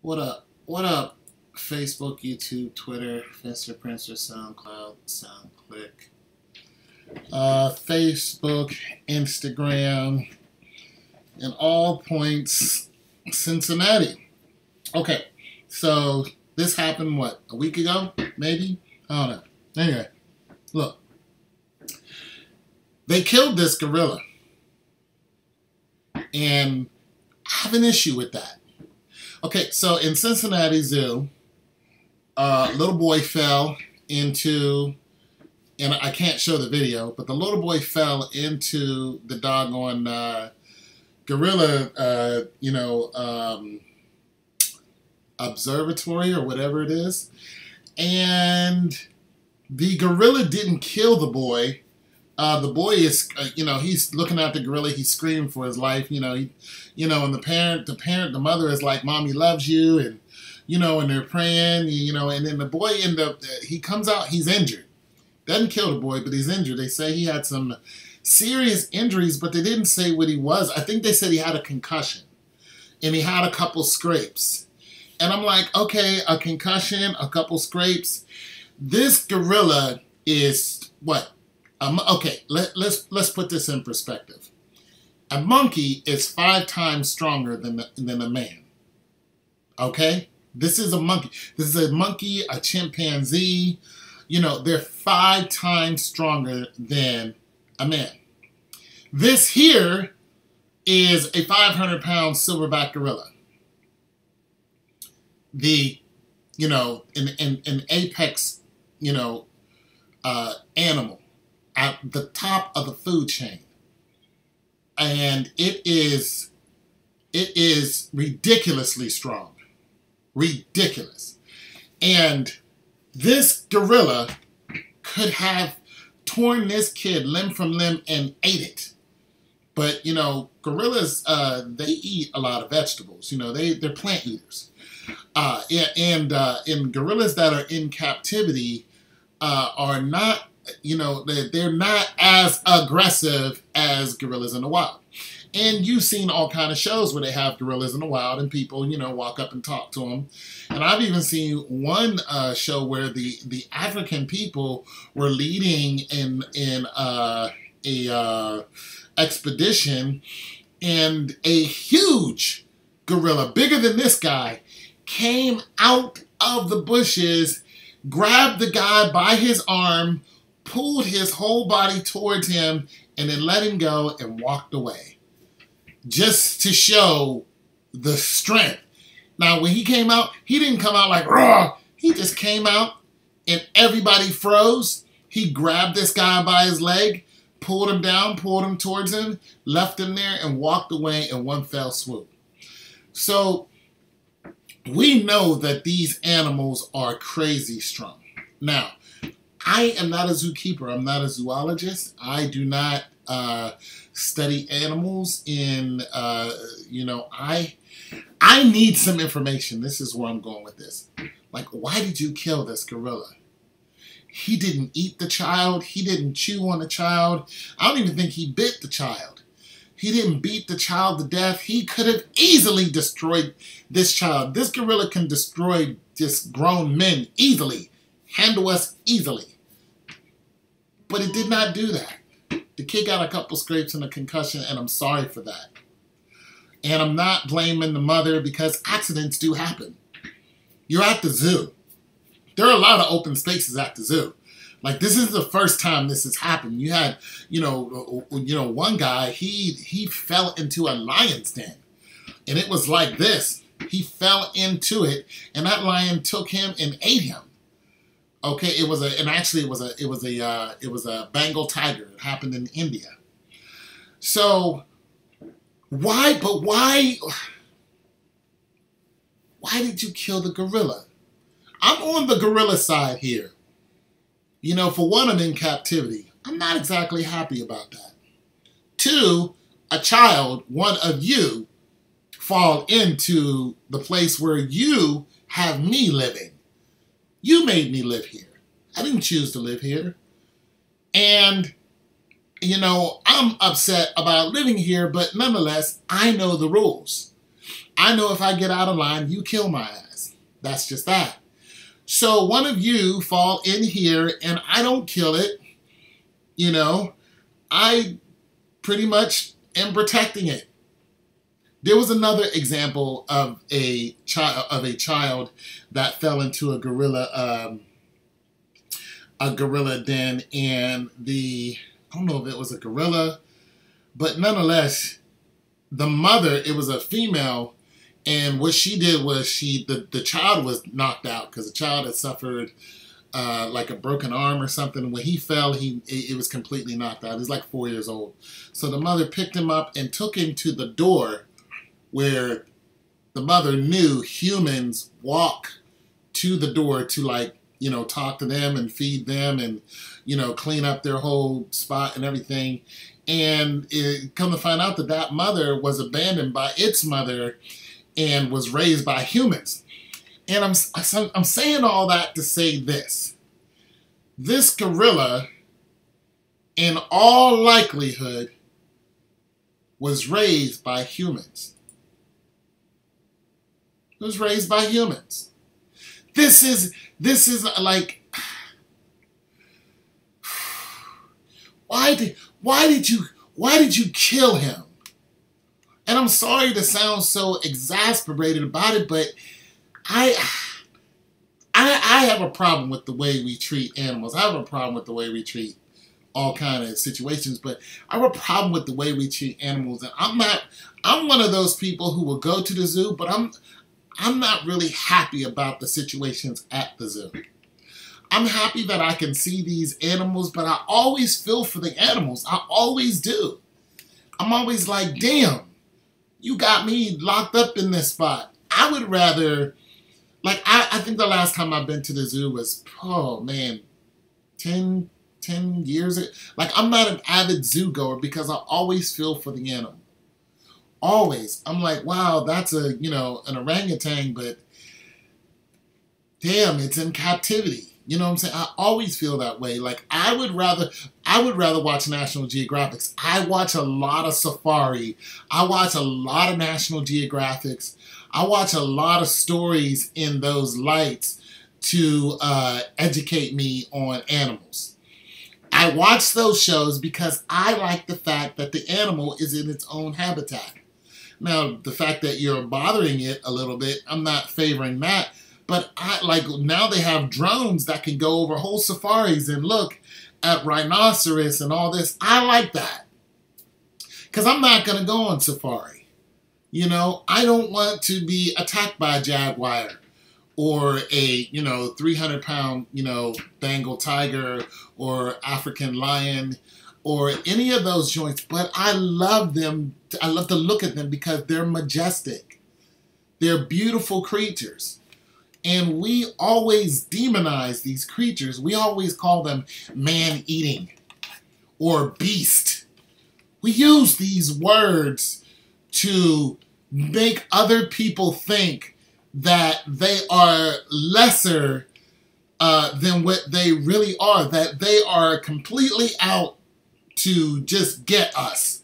What up? What up? Facebook, YouTube, Twitter, Mr. Prince, SoundCloud, SoundClick, Facebook, Instagram, and all points Cincinnati. Okay, so this happened, what, a week ago? Maybe? I don't know. Anyway, look. They killed this gorilla. And I have an issue with that. Okay, so in Cincinnati Zoo, a little boy fell into, and I can't show the video, but the little boy fell into the doggone gorilla, observatory or whatever it is. And the gorilla didn't kill the boy. The boy is, he's looking at the gorilla. He's screaming for his life. And the mother is like, "Mommy loves you," and and they're praying. And then the boy he comes out. He's injured. Doesn't kill the boy, but he's injured. They say he had some serious injuries, but they didn't say what he was. I think they said he had a concussion, and he had a couple scrapes. And I'm like, okay, a concussion, a couple scrapes. This gorilla is what? Okay, let's put this in perspective. A monkey is 5 times stronger than a man. Okay? This is a monkey. This is a monkey, a chimpanzee. They're 5 times stronger than a man. This here is a 500-pound silverback gorilla. An apex, animal at the top of the food chain. And it is ridiculously strong. Ridiculous. And this gorilla could have torn this kid limb from limb and ate it. But, gorillas, they eat a lot of vegetables. They're plant eaters. And gorillas that are in captivity are not, they're not as aggressive as gorillas in the wild. And you've seen all kind of shows where they have gorillas in the wild and people, walk up and talk to them. And I've even seen one show where the African people were leading in a expedition, and a huge gorilla, bigger than this guy, came out of the bushes, grabbed the guy by his arm, pulled his whole body towards him, and then let him go and walked away. Just to show the strength. Now, when he came out, he didn't come out like, "Raw!" He just came out, and everybody froze. He grabbed this guy by his leg, pulled him down, pulled him towards him, left him there, and walked away in one fell swoop. So, we know that these animals are crazy strong. Now, I am not a zookeeper. I'm not a zoologist. I do not study animals in, I need some information. This is where I'm going with this. Like, why did you kill this gorilla? He didn't eat the child. He didn't chew on the child. I don't even think he bit the child. He didn't beat the child to death. He could have easily destroyed this child. This gorilla can destroy just grown men easily. Handle us easily. But it did not do that. The kid got a couple scrapes and a concussion, and I'm sorry for that. And I'm not blaming the mother because accidents do happen. You're at the zoo. There are a lot of open spaces at the zoo. Like, this is the first time this has happened. You had, one guy, he fell into a lion's den. And it was like this. He fell into it, and that lion took him and ate him. Okay, it was a Bengal tiger. It happened in India. So, why did you kill the gorilla? I'm on the gorilla side here. For one, I'm in captivity. I'm not exactly happy about that. 2, a child, one of you, fall into the place where you have me living. You made me live here. I didn't choose to live here. And, I'm upset about living here, but nonetheless, I know the rules. I know if I get out of line, you kill my ass. That's just that. So one of you fall in here and I don't kill it, you know, I pretty much am protecting it. There was another example of a child that fell into a gorilla den, and I don't know if it was a gorilla, but nonetheless, the mother, it was a female, and what she did was the child was knocked out because the child had suffered like a broken arm or something. When he fell, it was completely knocked out. He was like 4 years old. So the mother picked him up and took him to the door where the mother knew humans walk to the door to, like, you know, talk to them and feed them and, you know, clean up their whole spot and everything. And it come to find out that that mother was abandoned by its mother and was raised by humans. And I'm saying all that to say this. This gorilla, in all likelihood, was raised by humans. It was raised by humans. This is like, why did you kill him? And I'm sorry to sound so exasperated about it, but I have a problem with the way we treat animals. I have a problem with the way we treat all kinds of situations, but I have a problem with the way we treat animals. And I'm one of those people who will go to the zoo, but I'm not really happy about the situations at the zoo. I'm happy that I can see these animals, but I always feel for the animals. I always do. I'm always like, damn, you got me locked up in this spot. I would rather, like, I think the last time I've been to the zoo was, oh man, 10 years ago. Like, I'm not an avid zoo goer because I always feel for the animal. Always. I'm like, wow, that's an orangutan, but damn, it's in captivity. You know what I'm saying? I always feel that way. Like, I would rather watch National Geographics. I watch a lot of Safari. I watch a lot of National Geographics. I watch a lot of stories in those lights to educate me on animals. I watch those shows because I like the fact that the animal is in its own habitat. Now, the fact that you're bothering it a little bit, I'm not favoring that. But now they have drones that can go over whole safaris and look at rhinoceros and all this. I like that. Because I'm not going to go on safari. You know, I don't want to be attacked by a jaguar or a, 300-pound, Bengal tiger or African lion or any of those joints. But I love them. I love to look at them because they're majestic. They're beautiful creatures. And we always demonize these creatures. We always call them man-eating or beast. We use these words to make other people think that they are lesser than what they really are, that they are completely out to just get us.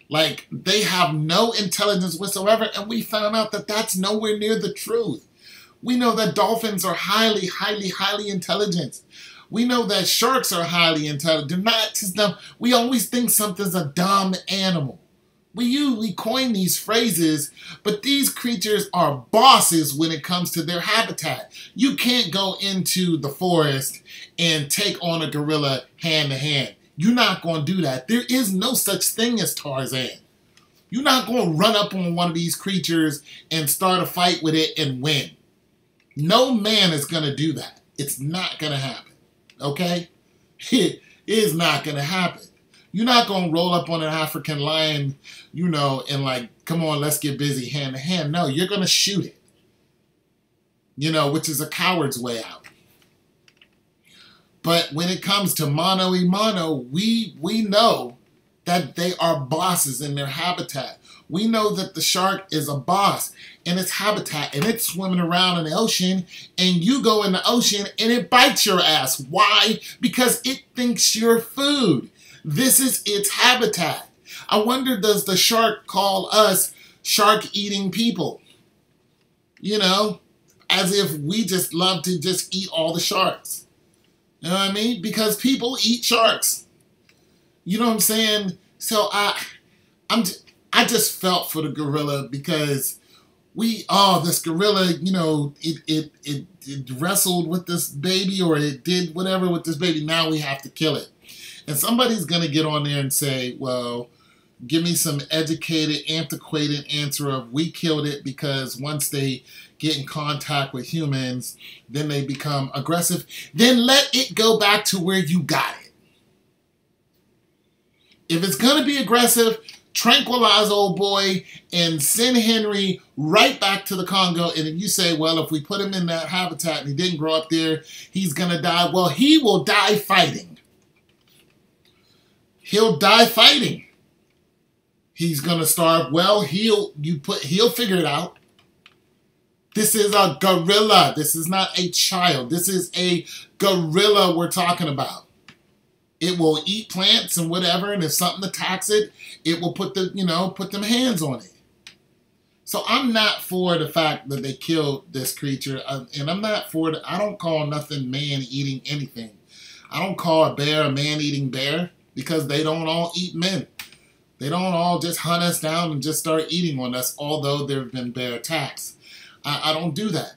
Like, they have no intelligence whatsoever, and we found out that that's nowhere near the truth. We know that dolphins are highly, highly, highly intelligent. We know that sharks are highly intelligent. They're not just dumb. We always think something's a dumb animal. We usually coin these phrases, but these creatures are bosses when it comes to their habitat. You can't go into the forest and take on a gorilla hand to hand. You're not going to do that. There is no such thing as Tarzan. You're not going to run up on one of these creatures and start a fight with it and win. No man is going to do that. It's not going to happen. Okay? It is not going to happen. You're not going to roll up on an African lion, and like, come on, let's get busy hand to hand. No, you're going to shoot it. Which is a coward's way out. But when it comes to mano a mano, we know that they are bosses in their habitat. We know that the shark is a boss in its habitat, and it's swimming around in the ocean, and you go in the ocean and it bites your ass. Why? Because it thinks you're food. This is its habitat. I wonder, does the shark call us shark-eating people? You know, as if we just love to just eat all the sharks. You know what I mean? Because people eat sharks. You know what I'm saying? So I'm I just felt for the gorilla because this gorilla, you know, it wrestled with this baby, or it did whatever with this baby. Now we have to kill it. And somebody's going to get on there and say, well, give me some educated, antiquated answer of we killed it because once they get in contact with humans, then they become aggressive. Then let it go back to where you got it. If it's going to be aggressive, tranquilize old boy and send Henry right back to the Congo. And if you say, well, if we put him in that habitat and he didn't grow up there, he's going to die. Well, he will die fighting. He'll die fighting. He's going to starve. Well, he'll figure it out. This is a gorilla. This is not a child. This is a gorilla we're talking about. It will eat plants and whatever, and if something attacks it, it will put them hands on it. So I'm not for the fact that they killed this creature, and I'm not for the, I don't call nothing man eating anything. I don't call a bear a man eating bear because they don't all eat men. They don't all just hunt us down and just start eating on us, although there have been bear attacks. I don't do that.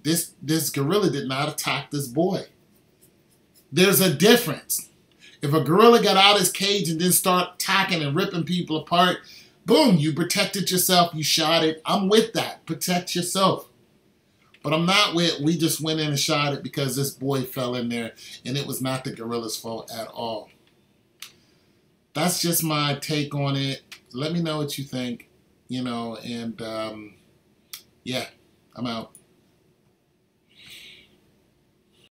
This gorilla did not attack this boy. There's a difference. If a gorilla got out of his cage and then start attacking and ripping people apart, boom, you protected yourself, you shot it. I'm with that. Protect yourself. But I'm not with, we just went in and shot it because this boy fell in there and it was not the gorilla's fault at all. That's just my take on it. Let me know what you think, and yeah, I'm out.